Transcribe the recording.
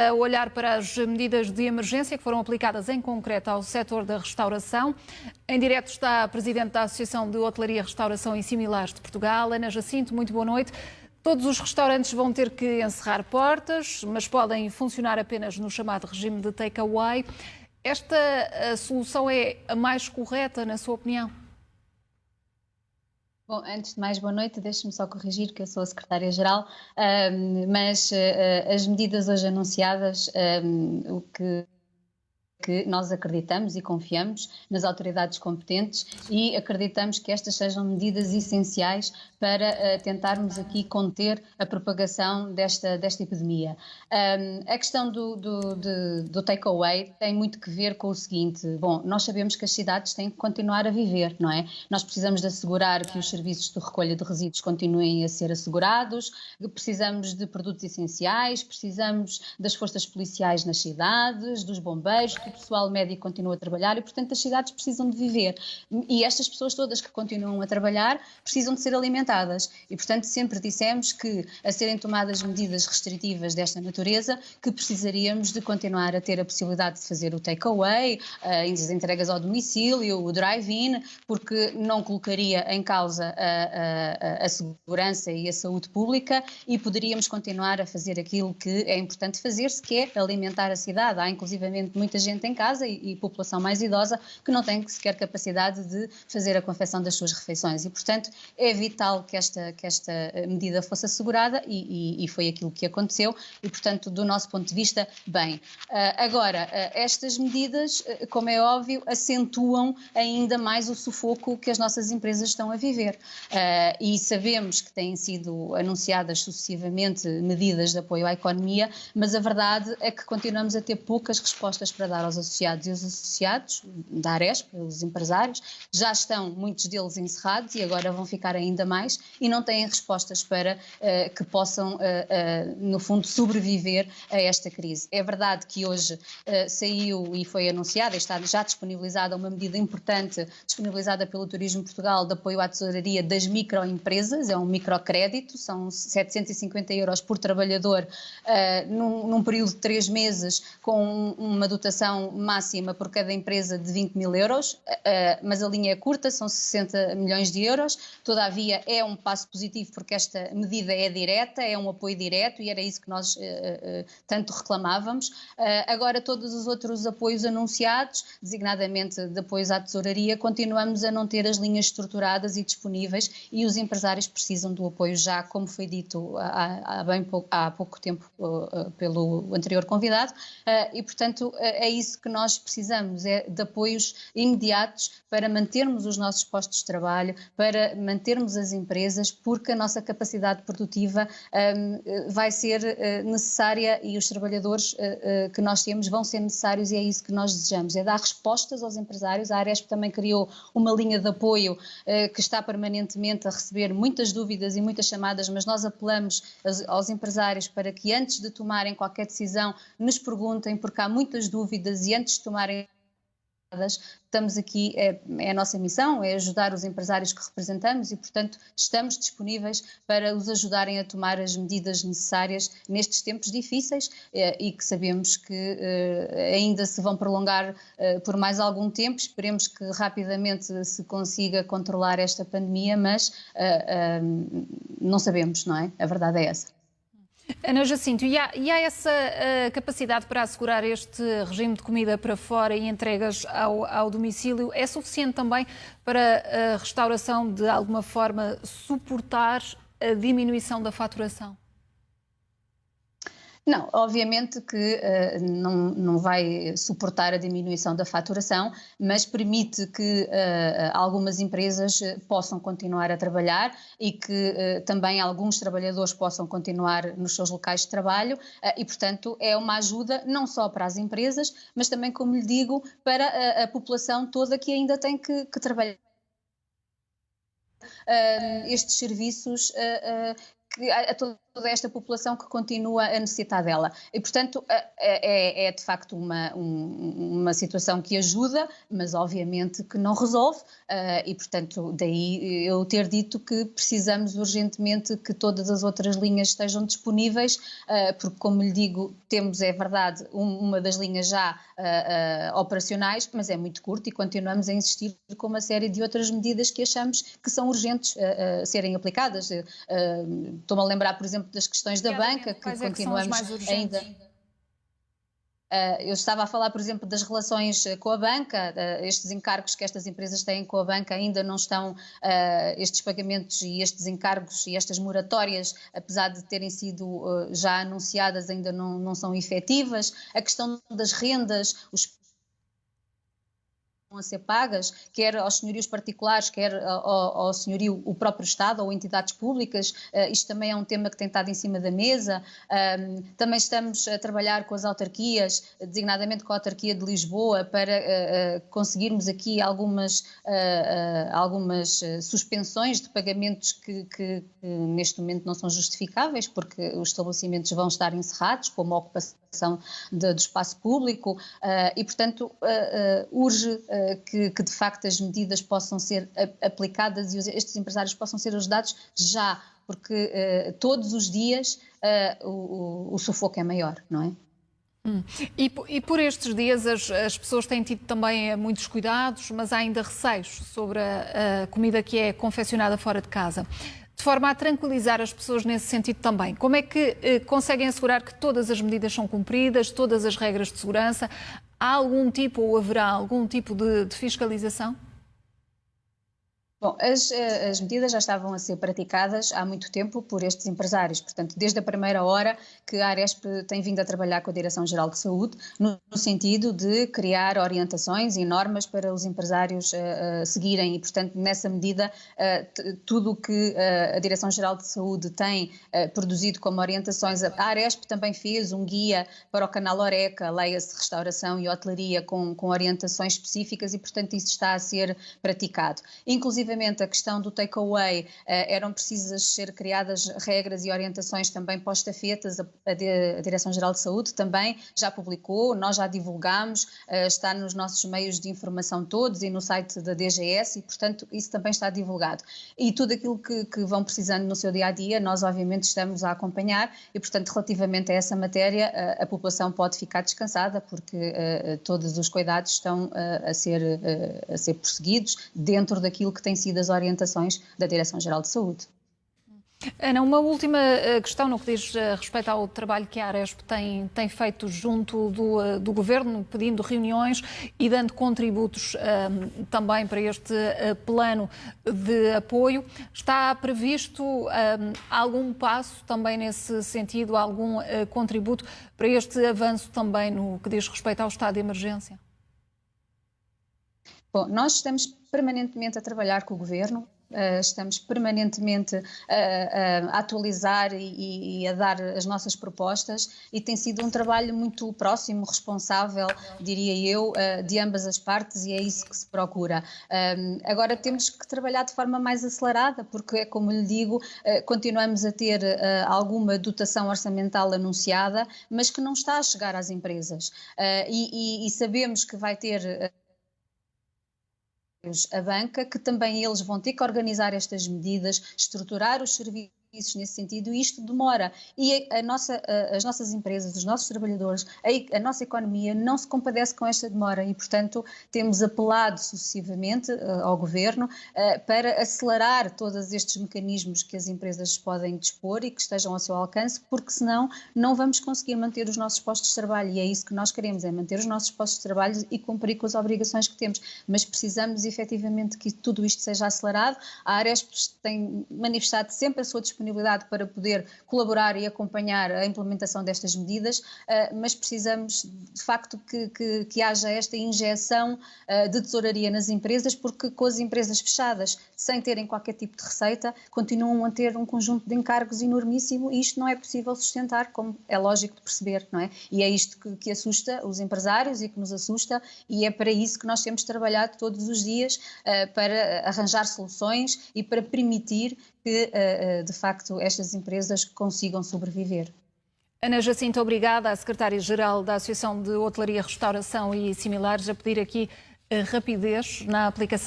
A olhar para as medidas de emergência que foram aplicadas em concreto ao setor da restauração. Em direto está a Presidente da Associação de Hotelaria, Restauração e Similares de Portugal, Ana Jacinto. Muito boa noite. Todos os restaurantes vão ter que encerrar portas, mas podem funcionar apenas no chamado regime de take-away. Esta solução é a mais correta, na sua opinião? Bom, antes de mais, boa noite. Deixe-me só corrigir que eu sou a secretária-geral, mas as medidas hoje anunciadas, o que nós acreditamos e confiamos nas autoridades competentes e acreditamos que estas sejam medidas essenciais para tentarmos aqui conter a propagação desta epidemia. A questão do take-away tem muito que ver com o seguinte: bom, nós sabemos que as cidades têm que continuar a viver, não é? Nós precisamos de assegurar que os serviços de recolha de resíduos continuem a ser assegurados, precisamos de produtos essenciais, precisamos das forças policiais nas cidades, dos bombeiros, que o pessoal médico continua a trabalhar e, portanto, as cidades precisam de viver. E estas pessoas todas que continuam a trabalhar precisam de ser alimentadas. E, portanto, sempre dissemos que, a serem tomadas medidas restritivas desta natureza, que precisaríamos de continuar a ter a possibilidade de fazer o take-away, as entregas ao domicílio, o drive-in, porque não colocaria em causa a segurança e a saúde pública e poderíamos continuar a fazer aquilo que é importante fazer-se, que é alimentar a cidade. Há, inclusivamente, muita gente em casa e população mais idosa que não tem sequer capacidade de fazer a confecção das suas refeições e, portanto, é vital que esta medida fosse assegurada e foi aquilo que aconteceu e, portanto, do nosso ponto de vista, bem. Agora, estas medidas, como é óbvio, acentuam ainda mais o sufoco que as nossas empresas estão a viver e sabemos que têm sido anunciadas sucessivamente medidas de apoio à economia, mas a verdade é que continuamos a ter poucas respostas para dar aos associados e os associados da Aresp, os empresários, já estão muitos deles encerrados e agora vão ficar ainda mais e não têm respostas para que possam, no fundo, sobreviver a esta crise. É verdade que hoje saiu e foi anunciada, está já disponibilizada uma medida importante, disponibilizada pelo Turismo Portugal, de apoio à tesouraria das microempresas, é um microcrédito, são 750 euros por trabalhador num período de 3 meses, com uma dotação máxima por cada empresa de 20 mil euros, mas a linha é curta, são 60 milhões de euros, todavia é um passo positivo porque esta medida é direta, é um apoio direto e era isso que nós tanto reclamávamos. Agora todos os outros apoios anunciados, designadamente de apoios à tesouraria, continuamos a não ter as linhas estruturadas e disponíveis e os empresários precisam do apoio já, como foi dito há pouco tempo pelo anterior convidado, e portanto é isso que nós precisamos, é de apoios imediatos para mantermos os nossos postos de trabalho, para mantermos as empresas, porque a nossa capacidade produtiva vai ser necessária e os trabalhadores que nós temos vão ser necessários e é isso que nós desejamos, é dar respostas aos empresários. A Aresp também criou uma linha de apoio que está permanentemente a receber muitas dúvidas e muitas chamadas, mas nós apelamos aos empresários para que antes de tomarem qualquer decisão nos perguntem, porque há muitas dúvidas e antes de tomarem estamos aqui, é a nossa missão, é ajudar os empresários que representamos e, portanto, estamos disponíveis para os ajudarem a tomar as medidas necessárias nestes tempos difíceis e que sabemos que ainda se vão prolongar por mais algum tempo. Esperemos que rapidamente se consiga controlar esta pandemia, mas não sabemos, não é? A verdade é essa. Ana Jacinto, e há essa capacidade para assegurar este regime de comida para fora e entregas ao domicílio? É suficiente também para a restauração, de alguma forma, suportar a diminuição da faturação? Não, obviamente que não vai suportar a diminuição da faturação, mas permite que algumas empresas possam continuar a trabalhar e que também alguns trabalhadores possam continuar nos seus locais de trabalho e, portanto, é uma ajuda não só para as empresas, mas também, como lhe digo, para a população toda que ainda tem que trabalhar estes serviços que a toda toda esta população que continua a necessitar dela. E, portanto, é de facto uma situação que ajuda, mas obviamente que não resolve, e, portanto, daí eu ter dito que precisamos urgentemente que todas as outras linhas estejam disponíveis, porque, como lhe digo, temos, é verdade, uma das linhas já operacionais, mas é muito curto e continuamos a insistir com uma série de outras medidas que achamos que são urgentes a serem aplicadas. Estou-me a lembrar, por exemplo, das questões da banca, que continuamos ainda. Eu estava a falar, por exemplo, das relações com a banca, estes encargos que estas empresas têm com a banca ainda não estão, estes pagamentos e estes encargos e estas moratórias, apesar de terem sido já anunciadas, ainda não são efetivas. A questão das rendas, os a ser pagas, quer aos senhorios particulares, quer ao senhorio, o próprio Estado ou entidades públicas. Isto também é um tema que tem estado em cima da mesa. Também estamos a trabalhar com as autarquias, designadamente com a autarquia de Lisboa, para conseguirmos aqui algumas suspensões de pagamentos que neste momento não são justificáveis, porque os estabelecimentos vão estar encerrados, como a ocupação do espaço público, e, portanto, urge que de facto as medidas possam ser aplicadas e estes empresários possam ser ajudados já, porque todos os dias o sufoco é maior, não é? E por estes dias as pessoas têm tido também muitos cuidados, mas há ainda receios sobre a comida que é confeccionada fora de casa. De forma a tranquilizar as pessoas nesse sentido também, como é que conseguem assegurar que todas as medidas são cumpridas, todas as regras de segurança? Há algum tipo ou haverá algum tipo de fiscalização? Bom, as medidas já estavam a ser praticadas há muito tempo por estes empresários, portanto, desde a primeira hora que a Aresp tem vindo a trabalhar com a Direção-Geral de Saúde no sentido de criar orientações e normas para os empresários seguirem e, portanto, nessa medida, tudo o que a Direção-Geral de Saúde tem produzido como orientações, a Aresp também fez um guia para o canal Horeca, leia-se restauração e hotelaria, com orientações específicas e, portanto, isso está a ser praticado. Inclusive, a questão do take-away, eram precisas ser criadas regras e orientações também pós-estafetas. A Direção-Geral de Saúde também já publicou, nós já divulgámos, está nos nossos meios de informação todos e no site da DGS e, portanto, isso também está divulgado. E tudo aquilo que vão precisando no seu dia-a-dia, nós obviamente estamos a acompanhar e, portanto, relativamente a essa matéria, a população pode ficar descansada porque todos os cuidados estão a ser prosseguidos dentro daquilo que tem sido as orientações da Direção-Geral de Saúde. Ana, uma última questão no que diz respeito ao trabalho que a Aresp tem feito junto do Governo, pedindo reuniões e dando contributos também para este plano de apoio. Está previsto algum passo também nesse sentido, algum contributo para este avanço também no que diz respeito ao estado de emergência? Bom, nós estamos permanentemente a trabalhar com o Governo, estamos permanentemente a atualizar e a dar as nossas propostas e tem sido um trabalho muito próximo, responsável, diria eu, de ambas as partes e é isso que se procura. Agora temos que trabalhar de forma mais acelerada porque, como lhe digo, continuamos a ter alguma dotação orçamental anunciada, mas que não está a chegar às empresas e sabemos que vai ter a banca, que também eles vão ter que organizar estas medidas, estruturar os serviços nesse sentido e isto demora. E as nossas empresas, os nossos trabalhadores, a nossa economia não se compadece com esta demora e, portanto, temos apelado sucessivamente ao Governo para acelerar todos estes mecanismos que as empresas podem dispor e que estejam ao seu alcance, porque senão não vamos conseguir manter os nossos postos de trabalho e é isso que nós queremos, é manter os nossos postos de trabalho e cumprir com as obrigações que temos, mas precisamos efetivamente que tudo isto seja acelerado. A Aresp tem manifestado sempre a sua disponibilidade para poder colaborar e acompanhar a implementação destas medidas, mas precisamos de facto que haja esta injeção de tesouraria nas empresas, porque com as empresas fechadas, sem terem qualquer tipo de receita, continuam a ter um conjunto de encargos enormíssimo e isto não é possível sustentar, como é lógico de perceber, não é? E é isto que assusta os empresários e que nos assusta e é para isso que nós temos trabalhado todos os dias para arranjar soluções e para permitir que, de facto, facto estas empresas consigam sobreviver. Ana Jacinto, obrigada, a secretária-geral da Associação de Hotelaria, Restauração e Similares, a pedir aqui rapidez na aplicação